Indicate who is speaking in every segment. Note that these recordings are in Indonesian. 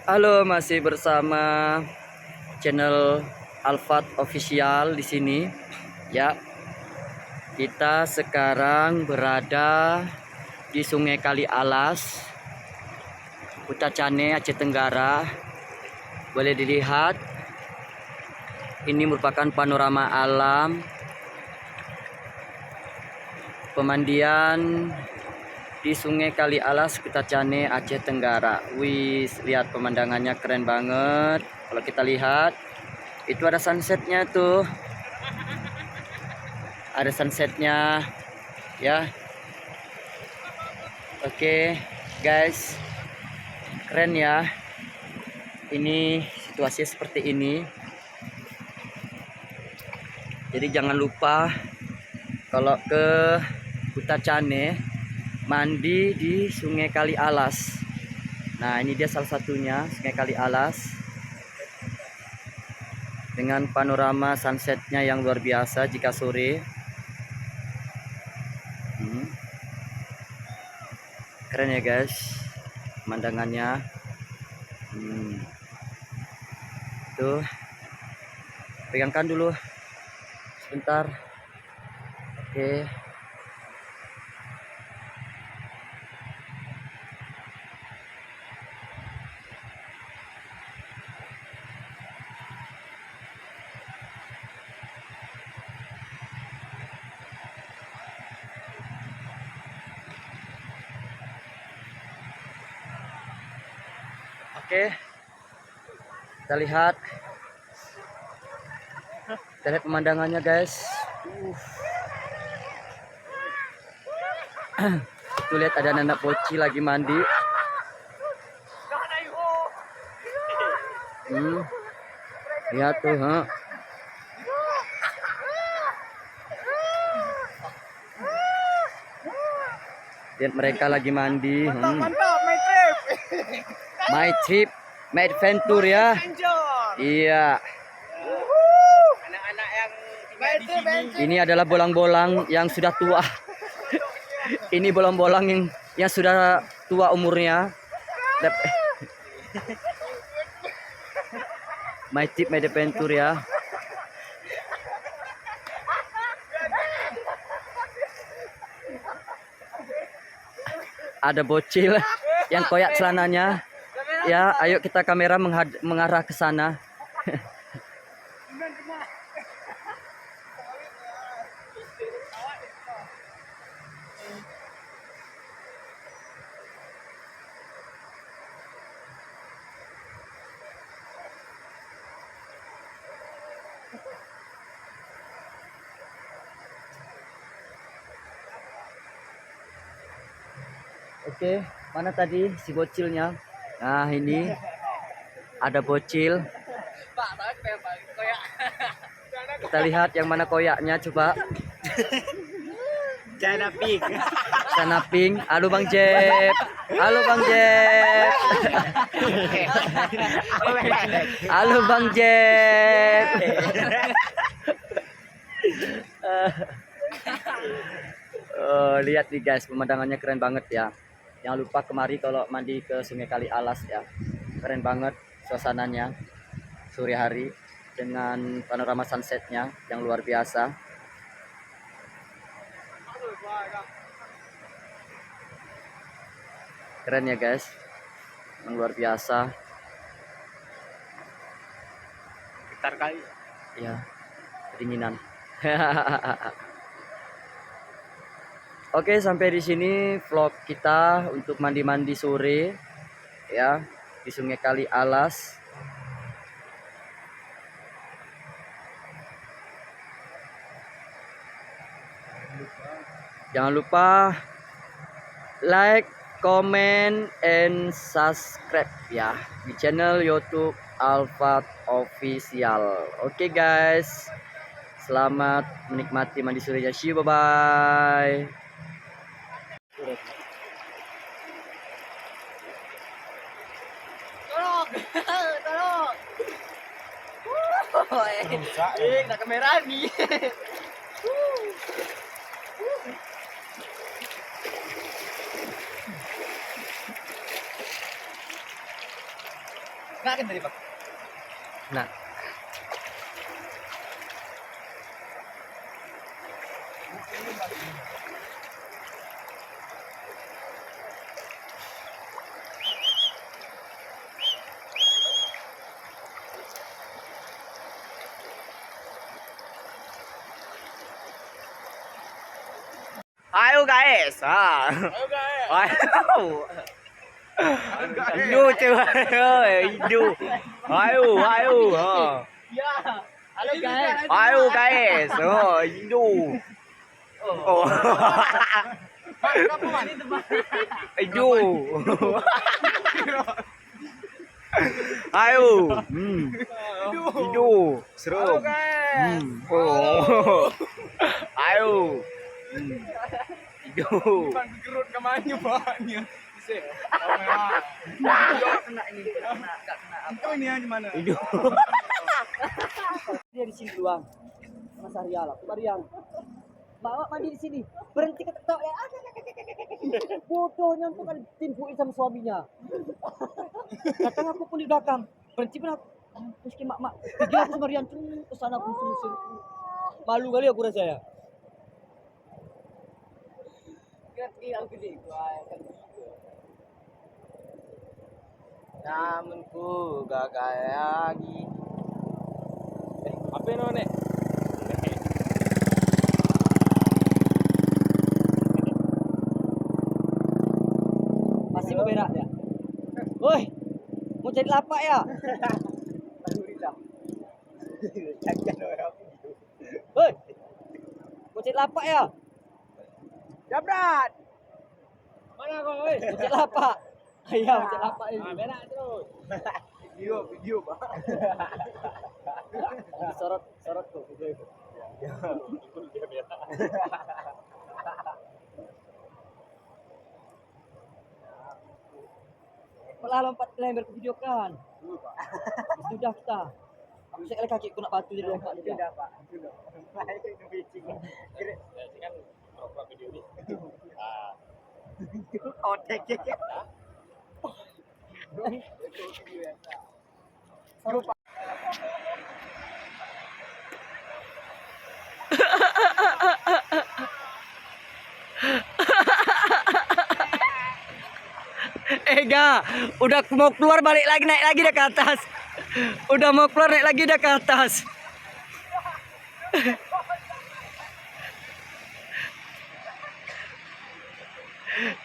Speaker 1: Halo, masih bersama channel Alfat Official di sini. Ya, kita sekarang berada di Sungai Kali Alas, Kutacane, Aceh Tenggara. Boleh dilihat, ini merupakan panorama alam pemandian di Sungai Kali Alas, Kutacane, Aceh Tenggara. Wih, lihat pemandangannya keren banget. Kalau kita lihat, itu ada sunsetnya tuh. Ada sunsetnya, ya. Oke, guys, keren ya. Ini situasi seperti ini. Jadi jangan lupa kalau ke Kutacane, mandi di Sungai Kali Alas. Nah, ini dia salah satunya, Sungai Kali Alas, dengan panorama sunsetnya yang luar biasa jika sore. Keren ya guys, pemandangannya. Tuh, pegangkan dulu sebentar. Oke. Oke, kita lihat pemandangannya guys. Tuh lihat, ada anak bocil lagi mandi. Lihat tuh, lihat mereka lagi mandi.
Speaker 2: Mantap, my trip.
Speaker 1: My trip, my adventure ya. Iya.
Speaker 2: Anak-anak yang tinggal di sini.
Speaker 1: Ini adalah bolang-bolang yang sudah tua. Ini bolang-bolang yang sudah tua umurnya. My trip, my adventure ya. Ada bocil yang koyak celananya. Ya, ayo kita kamera mengarah ke sana. Oke, mana tadi si bocilnya? Nah, ini ada bocil. Kita lihat yang mana koyaknya, coba.
Speaker 2: China pink.
Speaker 1: Sana pink. Halo Bang Jeb. Halo Bang Jeb. Halo Bang Jeb. Oh, lihat nih guys, pemandangannya keren banget ya. Jangan lupa kemari kalau mandi ke Sungai Kali Alas ya. Keren banget suasananya sore hari dengan panorama sunsetnya yang luar biasa. Keren ya guys, yang luar biasa.
Speaker 2: Gitar kali.
Speaker 1: Ya, kedinginan. Oke, sampai di sini vlog kita untuk mandi-mandi sore ya di Sungai Kali Alas. Jangan lupa like, comment, and subscribe ya di channel YouTube Alfat Official. Oke guys, selamat menikmati mandi sorenya. See you, bye bye.
Speaker 2: Tolong. Tolong. Nak kamera ni. Nggak kan tadi Pak?
Speaker 1: Nah. Ayo guys,
Speaker 2: Ayo guys.
Speaker 1: ayo, Indo coba, Indo, ayo,
Speaker 2: Ya. Halo guys.
Speaker 1: ayo guys, Indo, oh,
Speaker 2: Kamu mandi teman.
Speaker 1: Indo, ayo, Indo, seru,
Speaker 2: Halo guys.
Speaker 1: oh, ayo, Indo.
Speaker 2: Bukan gerut kemana banyak. Sih. Kamera.
Speaker 1: Kena ini, enggak kena
Speaker 2: Itu ini yang di mana?
Speaker 1: Indo. Dia di sini doang. Mas Arya lah, Marian. Bawa mandi di sini. Berhenti ketawa ya. Bodohnya tuh kan timbuin sama suaminya. Datang aku pun di belakang. Berhenti pun aku. Terus ke mak. Pergi aku sama Rian ke sana pun musim. Malu kali aku rasa ya.
Speaker 2: Ngerti yang gede gua kan. Namun ku gak kayak gini. Apa yang nek?
Speaker 1: Masih mau berak ya? Woi, mau cari lapak ya? Woi, mau cari lapak ya?
Speaker 2: Jabrat. Mana kau? Woi.
Speaker 1: Mau cari lapak? Iya, mau cari lapak ini.
Speaker 2: Berak terus. Video, Pak.
Speaker 1: Sorot tuh video itu. Malah lompat ke lembar ke video kan. Sudah kita. Aku sekali kaki aku nak batu jadi lompat dia.
Speaker 2: Sudah, Pak. Sudah. Baik itu bicing. Kira kan pro video ini. Ah. Otek ya.
Speaker 1: Ega, udah mau keluar balik lagi naik lagi dah ke atas. Udah mau keluar naik lagi dah ke atas.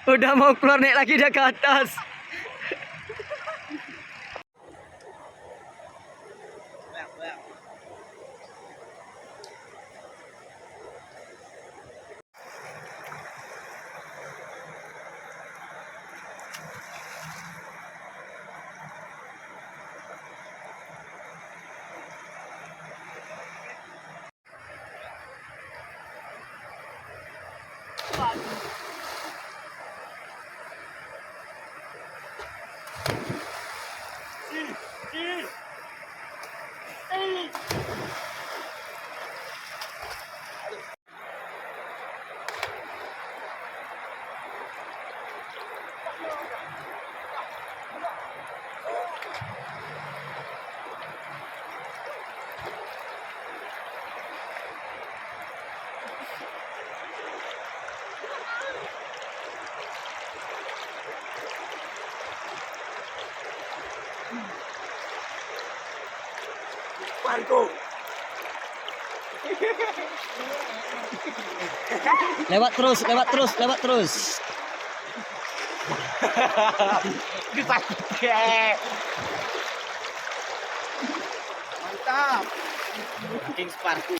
Speaker 1: Udah mau keluar naik lagi dah ke atas.
Speaker 2: Marco.
Speaker 1: Lewat terus, lewat terus, lewat terus.
Speaker 2: Dipakai. Mantap. King Sparku.